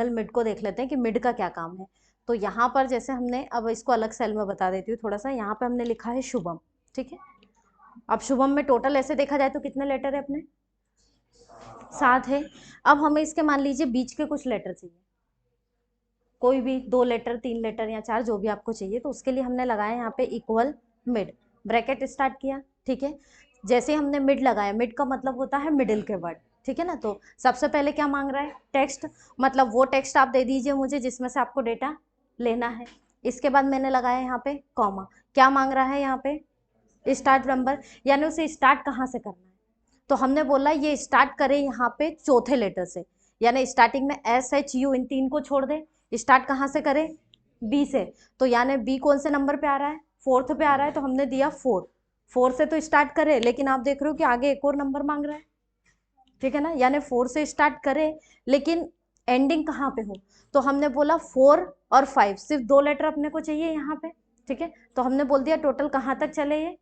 Mid को देख लेते हैं कि मिड का क्या काम है। तो यहाँ पर जैसे हमने, अब इसको अलग सेल में बता देती हूँ थोड़ा सा, यहाँ पे हमने लिखा है शुभम, ठीक है। अब शुभम में टोटल ऐसे देखा जाए तो कितने लेटर है अपने, 7 है। अब हमें इसके मान लीजिए बीच के कुछ लेटर चाहिए, कोई भी 2 लेटर, 3 लेटर या 4, जो भी आपको चाहिए। तो उसके लिए हमने लगाया यहाँ पे इक्वल मिड, ब्रैकेट स्टार्ट किया, ठीक है। जैसे हमने मिड लगाया, मिड का मतलब होता है मिडिल के वर्ड, ठीक है ना। तो सबसे पहले क्या मांग रहा है, टेक्स्ट, मतलब वो टेक्स्ट आप दे दीजिए मुझे जिसमें से आपको डेटा लेना है। इसके बाद मैंने लगाया यहाँ पे कॉमा, क्या मांग रहा है यहाँ पे, स्टार्ट नंबर, यानी उसे स्टार्ट कहाँ से करना है। तो हमने बोला ये स्टार्ट करे यहाँ पे चौथे लेटर से, यानी स्टार्टिंग में एस एच यू इन 3 को छोड़ दे, स्टार्ट कहाँ से करे, बी से। तो यानी बी कौन से नंबर पे आ रहा है, 4th पे आ रहा है, तो हमने दिया 4 से तो स्टार्ट करे, लेकिन आप देख रहे हो कि आगे एक और नंबर मांग रहा है, ठीक है ना। यानी 4 से स्टार्ट करे लेकिन एंडिंग कहाँ पे हो, तो हमने बोला 4 और 5, सिर्फ 2 लेटर अपने को चाहिए यहाँ पे, ठीक है। तो हमने बोल दिया टोटल कहाँ तक चले, ये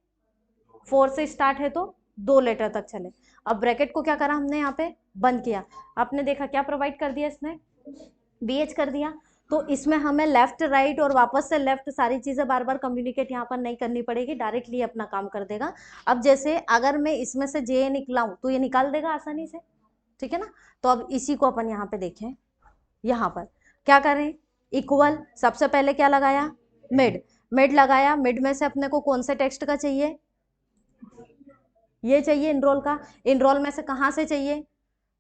4 से स्टार्ट है तो 2 लेटर तक चले। अब ब्रैकेट को क्या करा हमने यहाँ पे बंद किया, आपने देखा क्या प्रोवाइड कर दिया इसने, BH कर दिया। तो इसमें हमें लेफ्ट राइट और वापस से लेफ्ट सारी चीजें बार बार कम्युनिकेट यहाँ पर नहीं करनी पड़ेगी, डायरेक्टली अपना काम कर देगा। अब जैसे अगर मैं इसमें से जे निकलाऊं तो ये निकाल देगा आसानी से, ठीक है ना। तो अब इसी को अपन यहाँ पे देखें, यहाँ पर क्या करें, इक्वल, सबसे पहले क्या लगाया, मिड, मिड लगाया, मिड में से अपने को कौन से टेक्स्ट का चाहिए, ये चाहिए इनरोल का, इनरोल में से कहाँ से चाहिए,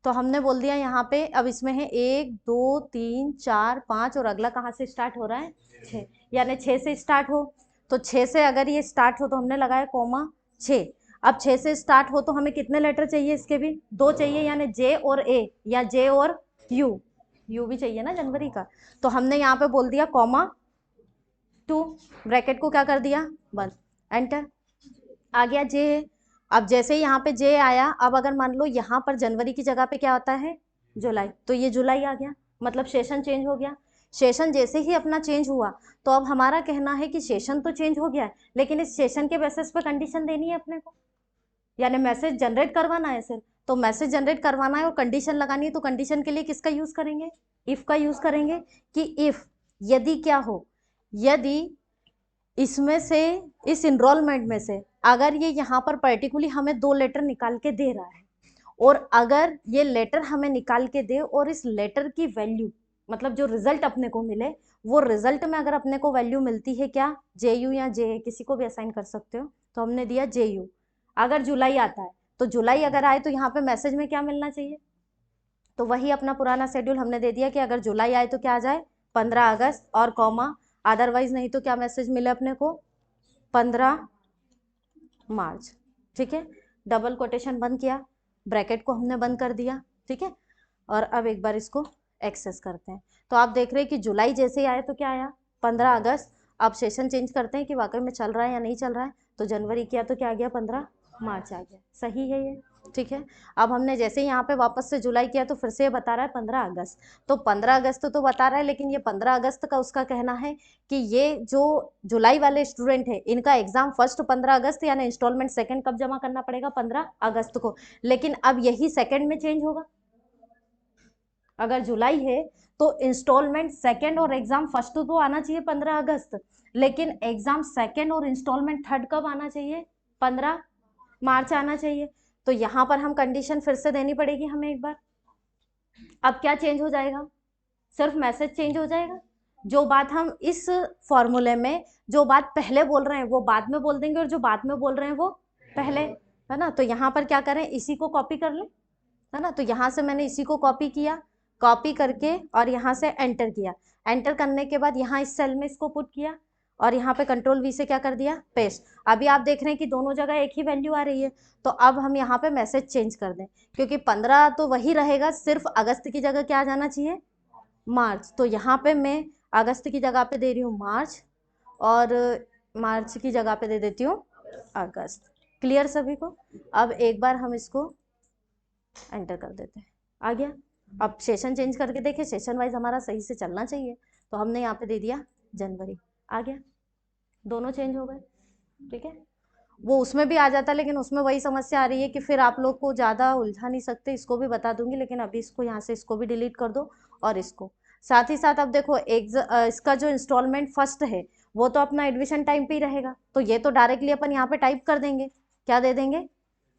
तो हमने बोल दिया यहाँ पे, अब इसमें है 1 2 3 4 5 और अगला कहाँ से स्टार्ट हो रहा है, 6, यानी 6 से स्टार्ट हो। तो 6 से अगर ये स्टार्ट हो तो हमने लगाया कॉमा 6। अब 6 से स्टार्ट हो तो हमें कितने लेटर चाहिए, इसके भी 2 चाहिए, यानी जे और ए या जे और यू, यू भी चाहिए ना जनवरी का। तो हमने यहाँ पे बोल दिया कॉमा 2, ब्रैकेट को क्या कर दिया बंद, एंटर, आ गया जे। अब जैसे ही यहाँ पे जे आया, अब अगर मान लो यहाँ पर जनवरी की जगह पे क्या होता है, जुलाई, तो ये जुलाई आ गया, मतलब सेशन चेंज हो गया। सेशन जैसे ही अपना चेंज हुआ, तो अब हमारा कहना है कि सेशन तो चेंज हो गया है, लेकिन इस सेशन के बेसिस पे कंडीशन देनी है अपने को, यानी मैसेज जनरेट करवाना है सिर्फ। तो मैसेज जनरेट करवाना है और कंडीशन लगानी है, तो कंडीशन के लिए किसका यूज करेंगे, इफ का यूज करेंगे, कि इफ, यदि क्या हो, यदि इसमें से, इस इनरोलमेंट में से अगर ये यहाँ पर पर्टिकुलरली हमें 2 लेटर निकाल के दे रहा है, और अगर ये लेटर हमें निकाल के दे और इस लेटर की वैल्यू, मतलब जो रिजल्ट अपने को मिले, वो रिजल्ट में अगर अपने को वैल्यू मिलती है क्या, JU या JA, किसी को भी असाइन कर सकते हो, तो हमने दिया JU। अगर जुलाई आता है तो जुलाई अगर आए तो यहाँ पे मैसेज में क्या मिलना चाहिए, तो वही अपना पुराना शेड्यूल हमने दे दिया कि अगर जुलाई आए तो क्या आ जाए, 15 अगस्त और कॉमा, अदरवाइज नहीं तो क्या मैसेज मिले अपने को, 15 मार्च, ठीक है। डबल कोटेशन बंद किया, ब्रैकेट को हमने बंद कर दिया, ठीक है। और अब एक बार इसको एक्सेस करते हैं, तो आप देख रहे हैं कि जुलाई जैसे ही आया तो क्या आया, 15 अगस्त। अब सेशन चेंज करते हैं कि वाकई में चल रहा है या नहीं चल रहा है, तो जनवरी किया तो क्या आ गया, 15 मार्च आ गया, सही है ये, ठीक है। अब हमने जैसे ही यहाँ पे वापस से जुलाई किया तो फिर से ये बता रहा है 15 अगस्त, तो 15 अगस्त तो बता रहा है, लेकिन ये 15 अगस्त का उसका कहना है कि ये जो जुलाई वाले स्टूडेंट है इनका एग्जाम फर्स्ट 15 अगस्त, यानी इंस्टॉलमेंट सेकंड कब जमा करना पड़ेगा, 15 अगस्त को। लेकिन अब यही सेकंड में चेंज होगा, अगर जुलाई है तो इंस्टॉलमेंट सेकंड और एग्जाम फर्स्ट तो आना चाहिए 15 अगस्त, लेकिन एग्जाम सेकंड और इंस्टॉलमेंट थर्ड कब आना चाहिए, 15 मार्च आना चाहिए। तो यहाँ पर हम कंडीशन फिर से देनी पड़ेगी हमें एक बार। अब क्या चेंज हो जाएगा, सिर्फ मैसेज चेंज हो जाएगा, जो बात हम इस फॉर्मूले में, जो बात पहले बोल रहे हैं वो बाद में बोल देंगे, और जो बाद में बोल रहे हैं वो पहले, है ना। तो यहाँ पर क्या करें, इसी को कॉपी कर लें, है ना। तो यहाँ से मैंने इसी को कॉपी किया, कॉपी करके और यहाँ से एंटर किया, एंटर करने के बाद यहाँ इस सेल में इसको पुट किया, और यहाँ पे कंट्रोल V से क्या कर दिया, पेस्ट। अभी आप देख रहे हैं कि दोनों जगह एक ही वैल्यू आ रही है। तो अब हम यहाँ पे मैसेज चेंज कर दें, क्योंकि 15 तो वही रहेगा, सिर्फ अगस्त की जगह क्या आ जाना चाहिए, मार्च। तो यहाँ पे मैं अगस्त की जगह पे दे रही हूँ मार्च, और मार्च की जगह पे दे देती हूँ अगस्त। क्लियर सभी को। अब एक बार हम इसको एंटर कर देते हैं, आ गया। अब सेशन चेंज करके देखें, सेशन वाइज हमारा सही से चलना चाहिए, तो हमने यहाँ पे दे दिया जनवरी, आ गया, दोनों चेंज हो गए, ठीक है। वो उसमें भी आ जाता, लेकिन उसमें वही समस्या आ रही है कि फिर आप लोग को ज़्यादा उलझा नहीं सकते, इसको भी बता दूंगी, लेकिन अभी इसको यहाँ से इसको भी डिलीट कर दो और इसको। साथ ही साथ अब देखो इसका जो इंस्टॉलमेंट फर्स्ट है वो तो अपना एडमिशन टाइम पे ही रहेगा, तो ये तो डायरेक्टली अपन यहाँ पे टाइप कर देंगे, क्या दे देंगे,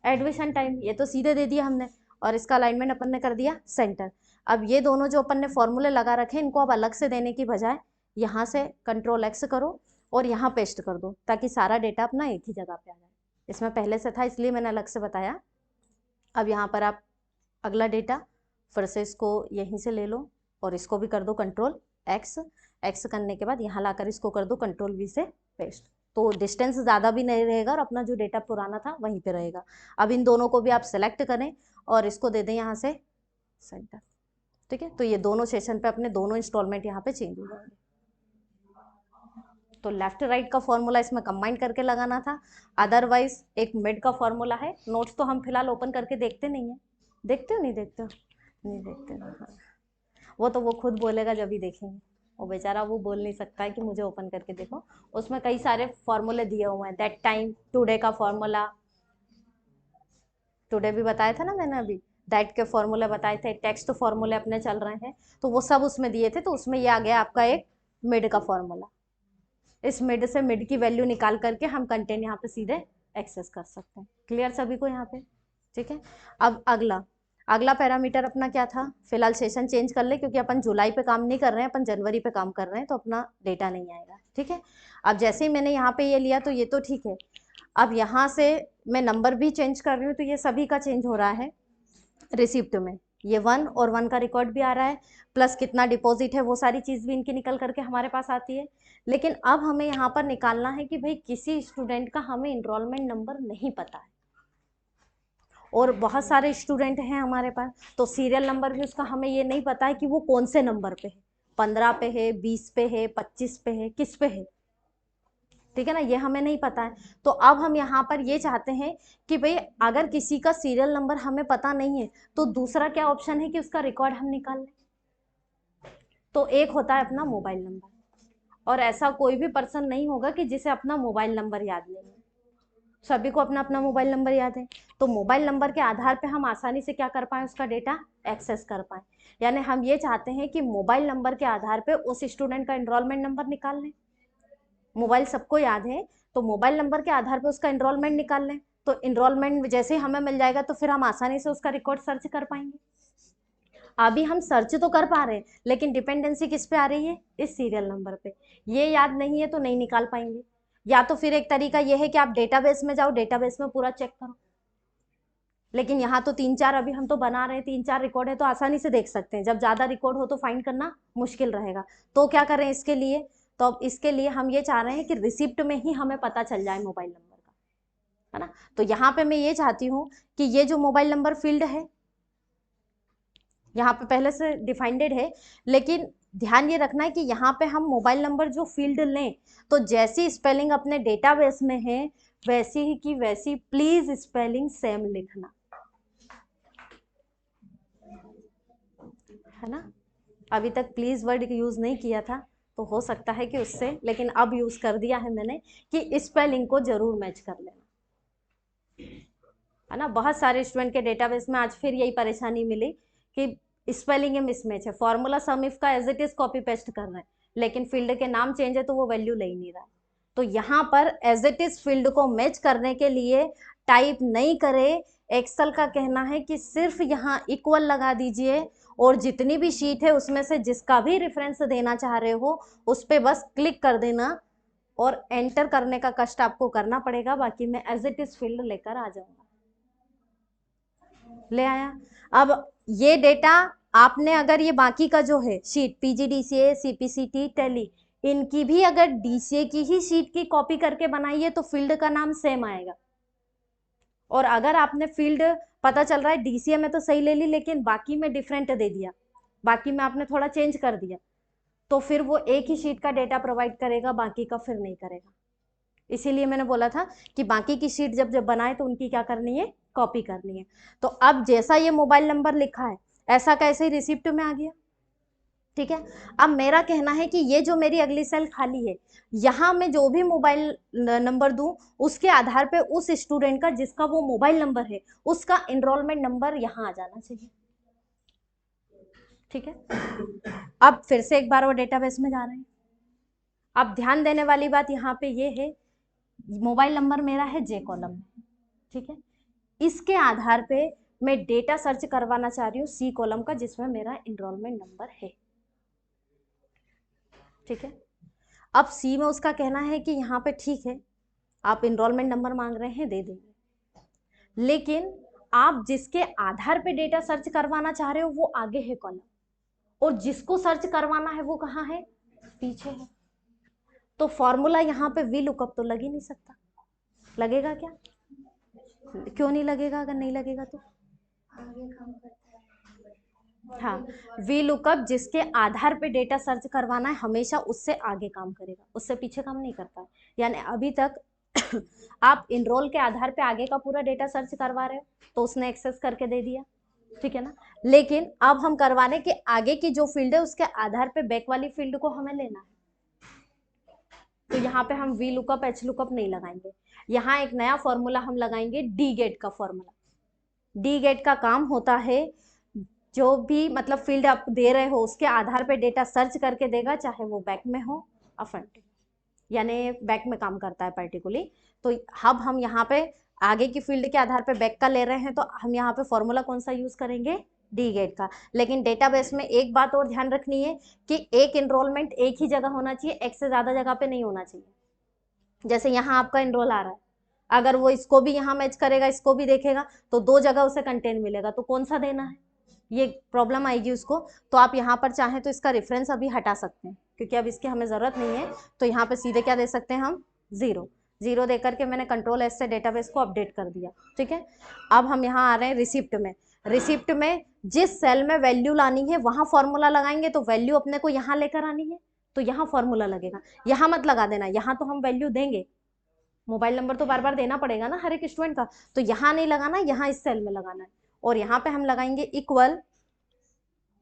एडमिशन टाइम, ये तो सीधे दे दिया हमने। और इसका अलाइनमेंट अपन ने कर दिया सेंटर। अब ये दोनों जो अपन ने फॉर्मूले लगा रखे हैं इनको अब अलग से देने की बजाय यहाँ से Ctrl+X करो और यहाँ पेस्ट कर दो, ताकि सारा डेटा अपना एक ही जगह पे आ जाए। इसमें पहले से था इसलिए मैंने अलग से बताया। अब यहाँ पर आप अगला डेटा फिर से इसको यहीं से ले लो और इसको भी कर दो Ctrl+X। एक्स करने के बाद यहाँ लाकर इसको कर दो Ctrl+V से पेस्ट, तो डिस्टेंस ज़्यादा भी नहीं रहेगा और अपना जो डेटा पुराना था वहीं पे रहेगा। अब इन दोनों को भी आप सेलेक्ट करें और इसको दे दें यहाँ से सेंटर, ठीक है। तो ये दोनों सेशन पे अपने दोनों इंस्टॉलमेंट यहाँ पे चेंज हो जाएंगे। तो लेफ्ट राइट का फॉर्मूला इसमें कंबाइन करके लगाना था, अदरवाइज एक मिड का फॉर्मूला है। नोट्स तो हम फिलहाल ओपन करके देखते नहीं है, देखते हो नहीं देखते हो, नहीं देखते हो, हाँ। वो तो वो खुद बोलेगा जब भी देखेंगे, वो बेचारा वो बोल नहीं सकता है कि मुझे ओपन करके देखो। उसमें कई सारे फॉर्मूले दिए हुए हैं, दैट टाइम, टुडे का फॉर्मूला, टुडे भी बताया था ना मैंने अभी, दैट के फॉर्मूले बताए थे, टेक्स्ट फॉर्मूले अपने चल रहे हैं, तो वो सब उसमें दिए थे। तो उसमें ये आ गया आपका एक मिड का फॉर्मूला। इस मिड से मिड की वैल्यू निकाल करके हम कंटेंट यहाँ पे सीधे एक्सेस कर सकते हैं। क्लियर सभी को यहाँ पे, ठीक है। अब अगला पैरामीटर अपना क्या था, फिलहाल सेशन चेंज कर ले क्योंकि अपन जुलाई पे काम नहीं कर रहे हैं, अपन जनवरी पे काम कर रहे हैं, तो अपना डेटा नहीं आएगा, ठीक है। अब जैसे ही मैंने यहाँ पे ये लिया तो ये तो ठीक है। अब यहाँ से मैं नंबर भी चेंज कर रही हूँ, तो ये सभी का चेंज हो रहा है रिसिप्ट में। ये 1 और 1 का रिकॉर्ड भी आ रहा है, प्लस कितना डिपॉजिट है वो सारी चीज़ भी इनकी निकल करके हमारे पास आती है। लेकिन अब हमें यहाँ पर निकालना है कि भाई किसी स्टूडेंट का हमें इनरोलमेंट नंबर नहीं पता है और बहुत सारे स्टूडेंट हैं हमारे पास, तो सीरियल नंबर भी उसका हमें ये नहीं पता है कि वो कौन से नंबर पे है, 15 पे है, 20 पे है, 25 पे है, किस पे है, ठीक है ना, ये हमें नहीं पता है। तो अब हम यहाँ पर ये चाहते हैं कि भाई अगर किसी का सीरियल नंबर हमें पता नहीं है तो दूसरा क्या ऑप्शन है कि उसका रिकॉर्ड हम निकाल लें। तो एक होता है अपना मोबाइल नंबर, और ऐसा कोई भी पर्सन नहीं होगा कि जिसे अपना मोबाइल नंबर याद नहीं है, सभी को अपना अपना मोबाइल नंबर याद है। तो मोबाइल नंबर के आधार पे हम आसानी से क्या कर पाए, उसका डेटा एक्सेस कर पाए। यानी हम ये चाहते हैं कि मोबाइल नंबर के आधार पे उस स्टूडेंट का एनरोलमेंट नंबर निकाल लें। मोबाइल सबको याद है, तो मोबाइल नंबर के आधार पे उसका एनरोलमेंट निकाल लें। तो एनरोलमेंट जैसे ही हमें मिल जाएगा तो फिर हम आसानी से उसका रिकॉर्ड सर्च कर पाएंगे। अभी हम सर्च तो कर पा रहे हैं लेकिन डिपेंडेंसी किस पे आ रही है, इस सीरियल नंबर पे। ये याद नहीं है तो नहीं निकाल पाएंगे। या तो फिर एक तरीका ये है कि आप डेटाबेस में जाओ, डेटाबेस में पूरा चेक करो, लेकिन यहाँ तो 3-4 अभी हम तो बना रहे हैं, 3-4 रिकॉर्ड है तो आसानी से देख सकते हैं। जब ज़्यादा रिकॉर्ड हो तो फाइंड करना मुश्किल रहेगा। तो क्या करें इसके लिए, तो अब इसके लिए हम ये चाह रहे हैं कि रिसिप्ट में ही हमें पता चल जाए मोबाइल नंबर का, है ना। तो यहाँ पे मैं ये चाहती हूँ कि ये जो मोबाइल नंबर फील्ड है यहाँ पे पहले से डिफाइंडेड है, लेकिन ध्यान ये रखना है कि यहाँ पे हम मोबाइल नंबर जो फील्ड लें तो जैसी स्पेलिंग अपने डेटाबेस में है वैसी ही की वैसी प्लीज स्पेलिंग सेम लिखना, है ना। अभी तक प्लीज वर्ड यूज नहीं किया था तो हो सकता है कि उससे, लेकिन अब यूज कर दिया है मैंने कि स्पेलिंग को जरूर मैच कर लेना, है ना। बहुत सारे स्टूडेंट के डेटाबेस में आज फिर यही परेशानी मिली कि स्पेलिंग में मिसमैच है, फॉर्मूला सम इफ का as it is copy paste कर रहे हैं लेकिन फील्ड के नाम चेंज है तो वो वैल्यू ले ही नहीं रहा है। तो यहाँ पर एज इट इज फील्ड को मैच करने के लिए टाइप नहीं करे, एक्सेल का कहना है कि सिर्फ यहाँ इक्वल लगा दीजिए और जितनी भी शीट है उसमें से जिसका भी रेफरेंस देना चाह रहे हो उस पर बस क्लिक कर देना और एंटर करने का कष्ट आपको करना पड़ेगा, बाकी मैं एज इट इज फील्ड लेकर आ जाऊंगा। ले आया। अब ये डेटा आपने अगर ये बाकी का जो है शीट पीजीडीसीए, सीपीसीटी, टैली, इनकी भी अगर डीसीए की ही शीट की कॉपी करके बनाई है तो फील्ड का नाम सेम आएगा। और अगर आपने फील्ड पता चल रहा है डीसीए में तो सही ले ली लेकिन बाकी में डिफरेंट दे दिया, बाकी में आपने थोड़ा चेंज कर दिया, तो फिर वो एक ही शीट का डेटा प्रोवाइड करेगा, बाकी का फिर नहीं करेगा। इसीलिए मैंने बोला था कि बाकी की शीट जब जब बनाए तो उनकी क्या करनी है, कॉपी करनी है। तो अब जैसा ये मोबाइल नंबर लिखा है ऐसा कैसे ही रिसिप्ट में आ गया, ठीक है। अब मेरा कहना है कि ये जो मेरी अगली सेल खाली है यहाँ मैं जो भी मोबाइल नंबर दूं उसके आधार पे उस स्टूडेंट का जिसका वो मोबाइल नंबर है उसका एनरोलमेंट नंबर यहाँ आ जाना चाहिए। ठीक है। अब फिर से एक बार वो डेटाबेस में जा रहे हैं। अब ध्यान देने वाली बात यहाँ पे ये है, मोबाइल नंबर मेरा है जे कॉलम में, ठीक है। इसके आधार पे मैं डेटा सर्च करवाना चाह रही हूँ सी कॉलम का, जिसमें मेरा एनरोलमेंट नंबर है, ठीक है। अब सी में उसका कहना है कि यहाँ पे ठीक है, आप एनरोलमेंट नंबर मांग रहे हैं, दे देंगे, लेकिन आप जिसके आधार पे डेटा सर्च करवाना चाह रहे हो वो आगे है कॉलम, और जिसको सर्च करवाना है वो कहाँ है, पीछे है। तो फॉर्मूला यहाँ पे वी लुकअप तो लग ही नहीं सकता। लगेगा क्या? क्यों नहीं लगेगा? अगर नहीं लगेगा तो हाँ, वी लुकअप जिसके आधार पे डेटा सर्च करवाना है हमेशा उससे आगे काम करेगा, उससे पीछे काम नहीं करता है। यानी अभी तक आप इनरोल के आधार पे आगे का पूरा डेटा सर्च करवा रहे हो तो उसने एक्सेस करके दे दिया, ठीक है ना। लेकिन अब हम करवाने के आगे की जो फील्ड है उसके आधार पे बैक वाली फील्ड को हमें लेना है, तो यहाँ पे हम वी लुकअप एच लुकअप नहीं लगाएंगे। यहाँ एक नया फॉर्मूला हम लगाएंगे, डी गेट का फॉर्मूला। डी गेट का काम होता है, जो भी मतलब फील्ड आप दे रहे हो उसके आधार पे डेटा सर्च करके देगा, चाहे वो बैक में हो या फ्रंट, यानी बैक में काम करता है पर्टिकुलरली। तो अब हम यहाँ पे आगे की फील्ड के आधार पे बैक का ले रहे हैं, तो हम यहाँ पे फॉर्मूला कौन सा यूज करेंगे, डी गेट का। लेकिन डेटाबेस में एक बात और ध्यान रखनी है कि एक एनरोलमेंट एक ही जगह होना चाहिए, एक से ज्यादा जगह पे नहीं होना चाहिए। जैसे यहाँ आपका एनरोल आ रहा है, अगर वो इसको भी यहाँ मैच करेगा, इसको भी देखेगा, तो दो जगह उसे कंटेंट मिलेगा, तो कौन सा देना है, ये प्रॉब्लम आएगी उसको। तो आप यहाँ पर चाहें तो इसका रेफरेंस अभी हटा सकते हैं, क्योंकि अब इसकी हमें ज़रूरत नहीं है। तो यहाँ पे सीधे क्या दे सकते हैं हम, जीरो। जीरो दे करके मैंने कंट्रोल एस से डेटाबेस को अपडेट कर दिया, ठीक है। अब हम यहाँ आ रहे हैं रिसिप्ट में। रिसिप्ट में जिस सेल में वैल्यू लानी है वहाँ फॉर्मूला लगाएंगे, तो वैल्यू अपने को यहाँ लेकर आनी है तो यहाँ फॉर्मूला लगेगा। यहाँ मत लगा देना, यहाँ तो हम वैल्यू देंगे, मोबाइल नंबर तो बार बार देना पड़ेगा ना हर एक स्टूडेंट का, तो यहाँ नहीं लगाना, यहाँ इस सेल में लगाना है। और यहाँ पे हम लगाएंगे equal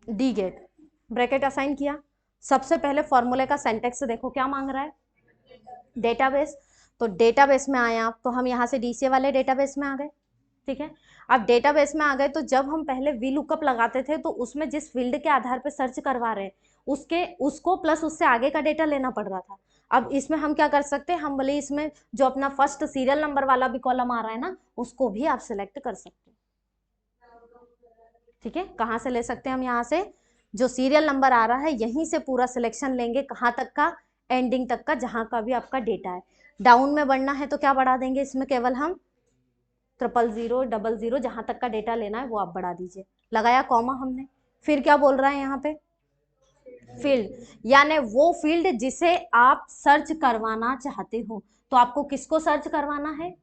D get, bracket assign किया। सबसे पहले फॉर्मूले का सेंटेक्स देखो क्या मांग रहा है, डेटाबेस। तो डेटाबेस में आए आप, तो हम यहाँ से डीसीए वाले डेटाबेस में आ गए, ठीक है। अब डेटाबेस में आ गए तो जब हम पहले वी लुकअप लगाते थे तो उसमें जिस फील्ड के आधार पर सर्च करवा रहे हैं उसको प्लस उससे आगे का डेटा लेना पड़ रहा था। अब इसमें हम क्या कर सकते हैं, हम बोले इसमें जो अपना फर्स्ट सीरियल नंबर वाला भी कॉलम आ रहा है ना, उसको भी आप सिलेक्ट कर सकते हैं, ठीक है। कहाँ से ले सकते हैं हम, यहाँ से जो सीरियल नंबर आ रहा है यहीं से पूरा सिलेक्शन लेंगे, कहाँ तक का, एंडिंग तक का, जहाँ का भी आपका डेटा है। डाउन में बढ़ना है तो क्या बढ़ा देंगे, इसमें केवल हम 000 00, जहां तक का डेटा लेना है वो आप बढ़ा दीजिए। लगाया कॉमा हमने, फिर क्या बोल रहा है यहाँ पे, फील्ड, यानी वो फील्ड जिसे आप सर्च करवाना चाहते हो। तो आपको किसको सर्च करवाना है,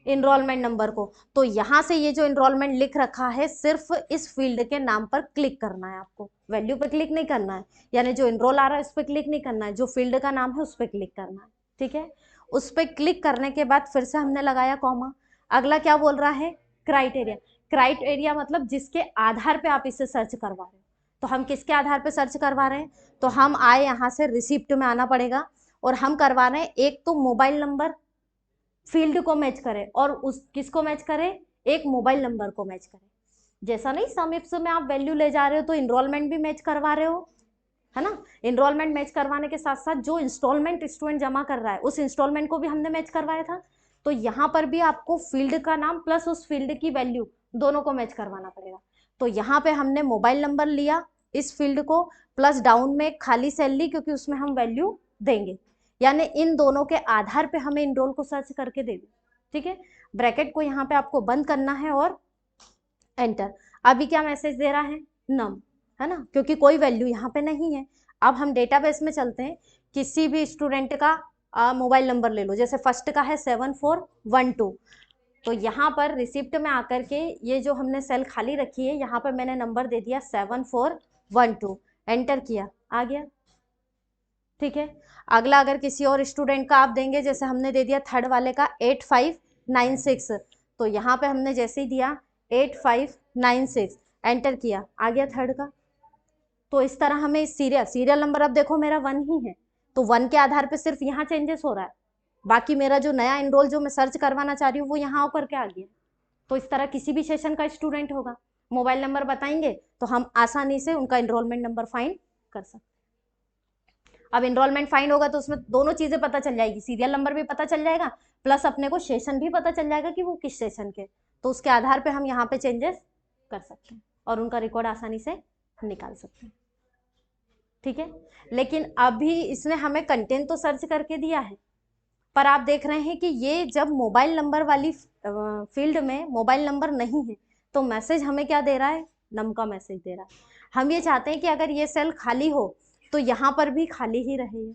इनरोलमेंट नंबर को। तो यहाँ से ये जो इनरोलमेंट लिख रखा है सिर्फ इस फील्ड के नाम पर क्लिक करना है, आपको वैल्यू पे क्लिक नहीं करना है, यानी जो इनरोल आ रहा है उस पर क्लिक नहीं करना है, जो फील्ड का नाम है उस पर क्लिक करना है, ठीक है। उस पर क्लिक करने के बाद फिर से हमने लगाया कॉमा। अगला क्या बोल रहा है, क्राइटेरिया। क्राइटेरिया मतलब जिसके आधार पे आप इसे सर्च करवा रहे हो। तो हम किसके आधार पे सर्च करवा रहे हैं, तो हम आए यहाँ से रिसिप्ट में आना पड़ेगा, और हम करवा रहे हैं एक तो मोबाइल नंबर फील्ड को मैच करे, और उस किसको मैच करे, एक मोबाइल नंबर को मैच करे। जैसा नहीं समिप्स में आप वैल्यू ले जा रहे हो तो इनरोलमेंट भी मैच करवा रहे हो, है ना। इनरोलमेंट मैच करवाने के साथ साथ जो इंस्टॉलमेंट स्टूडेंट जमा कर रहा है उस इंस्टॉलमेंट को भी हमने मैच करवाया था। तो यहाँ पर भी आपको फील्ड का नाम प्लस उस फील्ड की वैल्यू दोनों को मैच करवाना पड़ेगा। तो यहाँ पे हमने मोबाइल नंबर लिया इस फील्ड को, प्लस डाउन में खाली सेल ली क्योंकि उसमें हम वैल्यू देंगे, यानी इन दोनों के आधार पे हमें इनरोल को सर्च करके दे दो, ठीक है। ब्रैकेट को यहाँ पे आपको बंद करना है और एंटर। अभी क्या मैसेज दे रहा है, नम, है ना, क्योंकि कोई वैल्यू यहाँ पे नहीं है। अब हम डेटाबेस में चलते हैं, किसी भी स्टूडेंट का मोबाइल नंबर ले लो, जैसे फर्स्ट का है 7412, तो यहाँ पर रिसिप्ट में आकर के ये जो हमने सेल खाली रखी है यहाँ पर मैंने नंबर दे दिया 7412, एंटर किया, आ गया, ठीक है। अगला अगर किसी और स्टूडेंट का आप देंगे, जैसे हमने दे दिया थर्ड वाले का 8596, तो यहाँ पे हमने जैसे ही दिया 8596, एंटर किया, आ गया थर्ड का। तो इस तरह हमें सीरियल नंबर, अब देखो मेरा 1 ही है, तो 1 के आधार पे सिर्फ यहाँ चेंजेस हो रहा है, बाकी मेरा जो नया एनरोल जो मैं सर्च करवाना चाह रही हूँ वो यहाँ होकर के आ गया। तो इस तरह किसी भी सेशन का स्टूडेंट होगा, मोबाइल नंबर बताएंगे तो हम आसानी से उनका एनरोलमेंट नंबर फाइंड कर सकते हैं। अब एनरोलमेंट फाइंड होगा तो उसमें दोनों चीजें पता चल जाएगी, सीरियल नंबर भी पता चल जाएगा प्लस अपने को सेशन भी पता चल जाएगा कि वो किस सेशन के, तो उसके आधार पे हम यहाँ पे चेंजेस कर सकते हैं और उनका रिकॉर्ड आसानी से निकाल सकते हैं। ठीक है, लेकिन अभी इसने हमें कंटेंट तो सर्च करके दिया है, पर आप देख रहे हैं कि ये जब मोबाइल नंबर वाली फील्ड में मोबाइल नंबर नहीं है तो मैसेज हमें क्या दे रहा है, नम का मैसेज दे रहा है। हम ये चाहते हैं कि अगर ये सेल खाली हो तो यहाँ पर भी खाली ही रहे,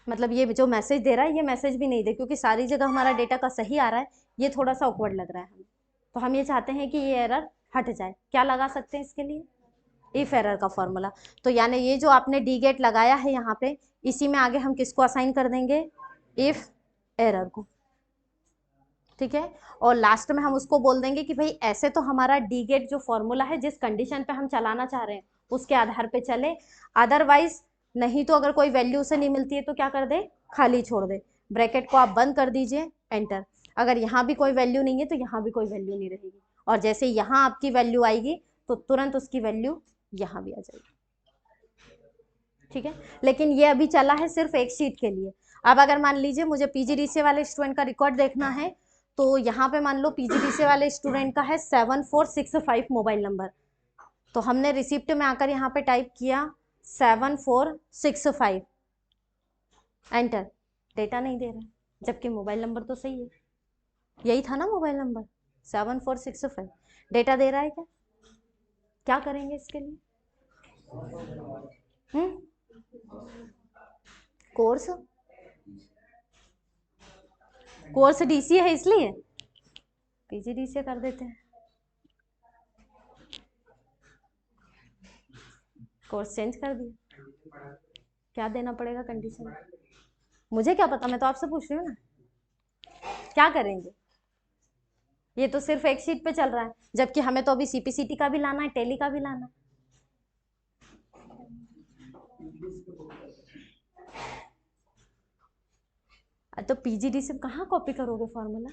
मतलब ये जो मैसेज दे रहा है ये मैसेज भी नहीं दे, क्योंकि सारी जगह हमारा डेटा का सही आ रहा है, ये थोड़ा सा ऑकवर्ड लग रहा है हमें। तो हम ये चाहते हैं कि ये एरर हट जाए। क्या लगा सकते हैं इसके लिए, इफ एरर का फॉर्मूला। तो यानी ये जो आपने डी गेट लगाया है यहाँ पे, इसी में आगे हम किसको असाइन कर देंगे, इफ एरर को। ठीक है, और लास्ट में हम उसको बोल देंगे कि भाई ऐसे तो हमारा डी गेट जो फॉर्मूला है जिस कंडीशन पे हम चलाना चाह रहे हैं उसके आधार पे चले, अदरवाइज नहीं तो अगर कोई वैल्यू से नहीं मिलती है तो क्या कर दे, खाली छोड़ दे। ब्रैकेट को आप बंद कर दीजिए, एंटर। अगर यहाँ भी कोई वैल्यू नहीं है तो यहाँ भी कोई वैल्यू नहीं रहेगी, और जैसे यहाँ आपकी वैल्यू आएगी तो तुरंत उसकी वैल्यू यहाँ भी आ जाएगी। ठीक है, लेकिन ये अभी चला है सिर्फ एक शीट के लिए। अब अगर मान लीजिए मुझे पीजीडीसीए वाले स्टूडेंट का रिकॉर्ड देखना है, तो यहाँ पे मान लो पीजीडीसीए वाले स्टूडेंट का है 7465 मोबाइल नंबर, तो हमने रिसिप्ट में आकर यहाँ पे टाइप किया 7465, एंटर। डेटा नहीं दे रहा है, जबकि मोबाइल नंबर तो सही है, यही था ना मोबाइल नंबर 7465। डेटा दे रहा है क्या, क्या करेंगे इसके लिए, कोर्स, कोर्स डीसी है इसलिए पीजीडीसीए कर देते हैं, कोर्स चेंज कर दिया। क्या देना पड़ेगा कंडीशन, मुझे क्या पता, मैं तो आपसे पूछ रही हूँ ना, क्या करेंगे। ये तो सिर्फ एक शीट पे चल रहा है, जबकि हमें तो अभी सीपीसीटी का भी लाना है, टेली का भी लाना है। तो पीजीडीसीए कहाँ कॉपी करोगे फॉर्मूला,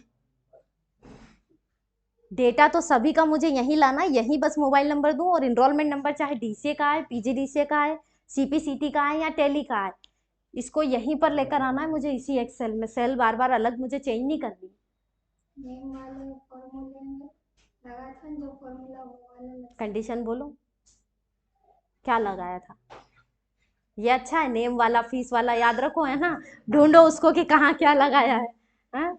डेटा तो सभी का मुझे यहीं लाना है, यहीं बस मोबाइल नंबर दूं और इनरोलमेंट नंबर चाहे डीसीए का है, पीजीडीसीए का है, सीपीसीटी का है या टेली का है, इसको यहीं पर लेकर आना है मुझे, इसी एक सेल में। सेल बार बार अलग मुझे चेंज नहीं करनी। कंडीशन बोलो क्या लगाया था, ये अच्छा है, नेम वाला फीस वाला याद रखो, है ना, ढूंढो उसको कि कहाँ क्या लगाया है, हा?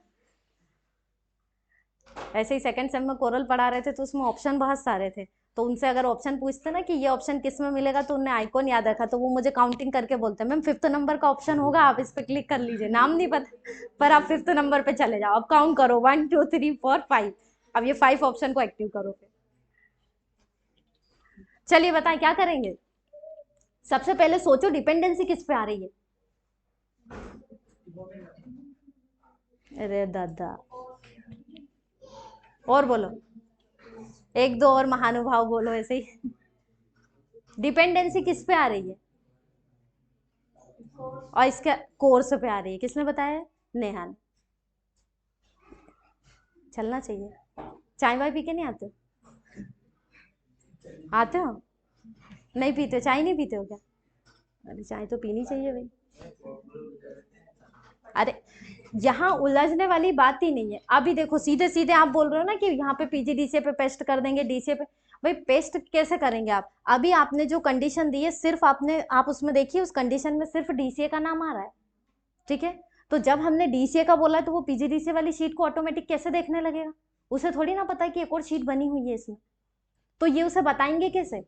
ऐसे ही सेकंड सेम में कोरल पढ़ा रहे थे तो उसमें ऑप्शन बहुत सारे थे, तो उनसे अगर ऑप्शन पूछते ना कि ये ऑप्शन किस में मिलेगा तो उन्हें आइकॉन याद रखा, तो वो मुझे काउंटिंग करके बोलते हैं मैम 5th नंबर का ऑप्शन होगा, आप इस पर क्लिक कर लीजिए, नाम नहीं पता पर आप 5th नंबर पे चले जाओ, अब काउंट करो 1 2 3 4 5, अब ये 5 ऑप्शन को एक्टिव करो फिर। चलिए बताएं क्या करेंगे, सबसे पहले सोचो डिपेंडेंसी किस पे आ रही है, अरे दादा, और बोलो, एक दो और महानुभाव बोलो ऐसे ही। डिपेंडेंसी किस पे आ रही है, और इसके कोर्स पे आ रही है, किसने बताया, नेहा ने। चलना चाहिए, चाय वाय पी के नहीं आते हो, आते हो, नहीं पीते, चाय नहीं पीते हो क्या, अरे चाय तो पीनी चाहिए भाई। अरे यहाँ उलझने वाली बात ही नहीं है, अभी देखो सीधे सीधे आप बोल रहे हो ना कि यहाँ पे पीजीडीसीए पे पेस्ट कर देंगे, डीसीए पे, भाई पेस्ट कैसे करेंगे आप, अभी आपने जो कंडीशन दी है सिर्फ आप उसमें देखिए उस कंडीशन में सिर्फ डीसीए का नाम आ रहा है। ठीक है, तो जब हमने डीसीए का बोला है तो वो पीजीडीसीए वाली शीट को ऑटोमेटिक कैसे देखने लगेगा, उसे थोड़ी ना पता है कि एक और शीट बनी हुई है इसमें, तो ये उसे बताएंगे कैसे,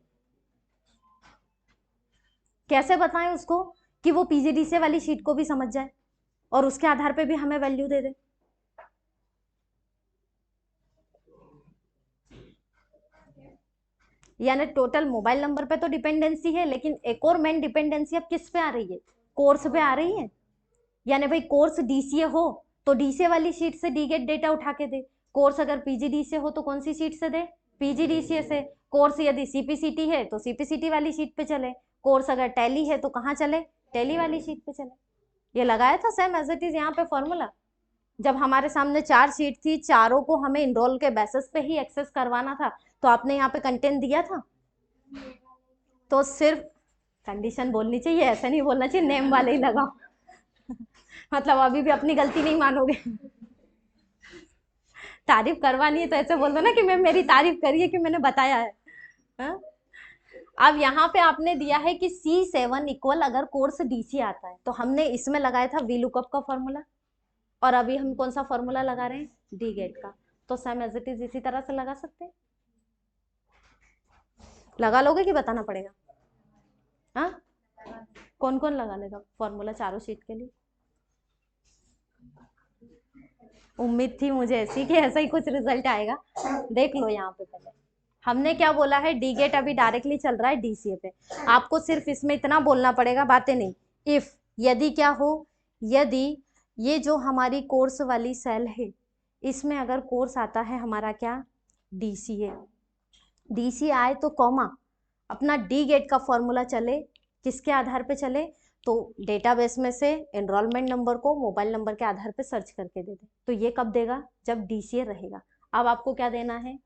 कैसे बताएं उसको कि वो पीजीडीसीए वाली शीट को भी समझ जाए और उसके आधार पे भी हमें वैल्यू दे दे। यानी टोटल मोबाइल नंबर पे तो डिपेंडेंसी है, लेकिन एक और मेन डिपेंडेंसी अब किस पे आ रही है, कोर्स पे आ रही है। यानी भाई कोर्स डीसीए हो तो डीसीए वाली शीट से डीगेट डेटा उठा के दे, कोर्स अगर पीजीडीसीए हो तो कौन सी शीट से दे, पीजीडीसीए से। कोर्स यदि सीपीसीटी है तो सीपीसीटी वाली शीट पे चले, कोर्स अगर टैली है तो कहाँ चले, टैली वाली शीट पे चले। ये लगाया था सेम एज इट इज यहाँ पे फॉर्मूला, जब हमारे सामने 4 सीट थी, चारों को हमें इनरोल के बेसिस पे ही एक्सेस करवाना था, तो आपने यहाँ पे कंटेंट दिया था। तो सिर्फ कंडीशन बोलनी चाहिए, ऐसा नहीं बोलना चाहिए नेम वाले ही लगाओ। मतलब अभी भी अपनी गलती नहीं मानोगे। तारीफ करवानी है तो ऐसे बोल दो ना कि मैं मेरी तारीफ करिए कि मैंने बताया है। हा? अब यहाँ पे आपने दिया है कि C7 इक्वल अगर कोर्स DC आता है, तो हमने इसमें लगाया था वी लुकअप का फॉर्मूला, और अभी हम कौन सा फॉर्मूला लगा रहे हैं, डी गेट का। तो सेम एज इट इज इसी तरह से लगा सकते हैं। लगा लोगे कि बताना पड़ेगा? हाँ, कौन कौन लगा लेगा फॉर्मूला चारों शीट के लिए? उम्मीद थी मुझे ऐसी कि ऐसा ही कुछ रिजल्ट आएगा। देख लो यहाँ पे पहले हमने क्या बोला है, डी गेट अभी डायरेक्टली चल रहा है DCA पे। आपको सिर्फ इसमें इतना बोलना पड़ेगा, बातें नहीं। इफ, यदि क्या हो, यदि ये जो हमारी कोर्स वाली सेल है, इसमें अगर कोर्स आता है हमारा क्या, DCA आए तो कॉमा, अपना डी गेट का फॉर्मूला चले, किसके आधार पे चले, तो डेटाबेस में से एनरोलमेंट नंबर को मोबाइल नंबर के आधार पे सर्च करके दे दे। तो ये कब देगा, जब DCA रहेगा। अब आपको क्या देना है,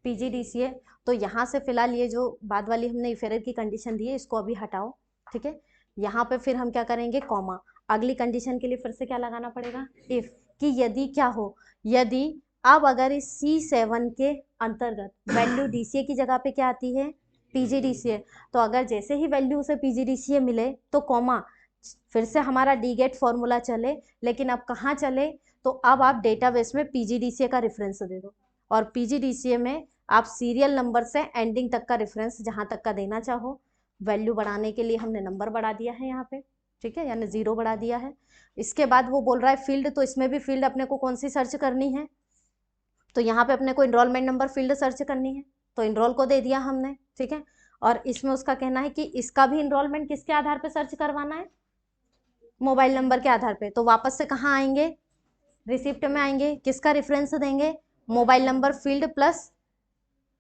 PGDCA। तो यहाँ से फिलहाल ये जो बाद वाली हमने इफेरर की कंडीशन दी है, इसको अभी हटाओ, ठीक है। यहाँ पे फिर हम क्या करेंगे, कॉमा, अगली कंडीशन के लिए फिर से क्या लगाना पड़ेगा, इफ, कि यदि क्या हो, यदि अब अगर इस C7 के अंतर्गत वैल्यू DCA की जगह पे क्या आती है, PGDCA, तो अगर जैसे ही वैल्यू उसे PGDCA मिले तो कॉमा, फिर से हमारा डी गेट फॉर्मूला चले, लेकिन अब कहाँ चले, तो अब आप डेटाबेस में PGDCA का रेफरेंस दे दो, और PGDCA में आप सीरियल नंबर से एंडिंग तक का रेफरेंस जहाँ तक का देना चाहो। वैल्यू बढ़ाने के लिए हमने नंबर बढ़ा दिया है यहाँ पे, ठीक है, यानी 0 बढ़ा दिया है। इसके बाद वो बोल रहा है फील्ड, तो इसमें भी फील्ड अपने को कौन सी सर्च करनी है, तो यहाँ पे अपने को इनरोलमेंट नंबर फील्ड सर्च करनी है, तो इनरोल को दे दिया हमने, ठीक है। और इसमें उसका कहना है कि इसका भी इनरोलमेंट किसके आधार पे सर्च करवाना है, मोबाइल नंबर के आधार पे। तो वापस से कहाँ आएंगे, रिसिप्ट में आएंगे, किसका रेफरेंस देंगे, mobile number field plus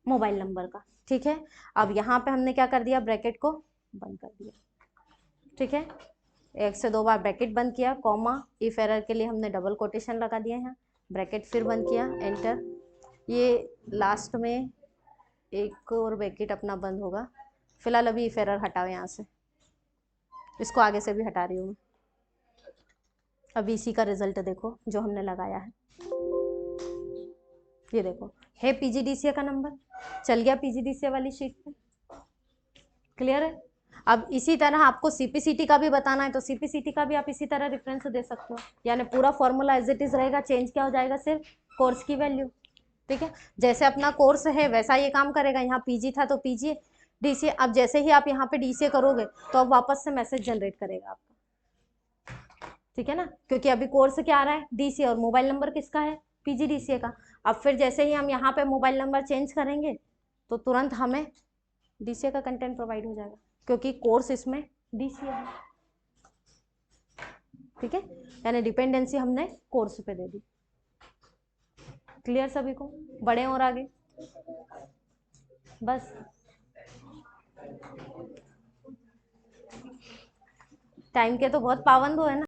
mobile number का, ठीक है। अब यहाँ पे हमने क्या कर दिया, ब्रैकेट को बंद कर दिया, ठीक है। 1 से 2 बार ब्रैकेट बंद किया, कॉमा, इफ एरर के लिए हमने डबल कोटेशन लगा दिया यहाँ, ब्रैकेट फिर बंद किया, एंटर। ये लास्ट में एक और ब्रैकेट अपना बंद होगा। फिलहाल अभी इफ एरर हटाओ यहाँ से, इसको आगे से भी हटा रही हूँ मैं। अभी इसी का रिजल्ट देखो जो हमने लगाया है, ये देखो है PGDCA का नंबर, चल गया PGDCA वाली शीट पे। क्लियर है? अब इसी तरह आपको CPCT का भी बताना है, तो CPCT का भी आप इसी तरह रेफरेंस दे सकते हो, यानी पूरा फॉर्मूला एज इट इज रहेगा, चेंज क्या हो जाएगा, सिर्फ कोर्स की वैल्यू, ठीक है। जैसे अपना कोर्स है वैसा ये काम करेगा, यहाँ PG था तो PGDCA, अब जैसे ही आप यहाँ पे DCA करोगे तो अब वापस से मैसेज जनरेट करेगा आपका, ठीक है ना, क्योंकि अभी कोर्स क्या आ रहा है, DCA, और मोबाइल नंबर किसका है, PGDCA का। अब फिर जैसे ही हम यहाँ पे मोबाइल नंबर चेंज करेंगे तो तुरंत हमें DCA का कंटेंट प्रोवाइड हो जाएगा, क्योंकि कोर्स इसमें DCA है, ठीक है, यानी डिपेंडेंसी हमने कोर्स पे दे दी। क्लियर सभी को, बढ़े और आगे, बस टाइम के तो बहुत पाबंद हो है ना।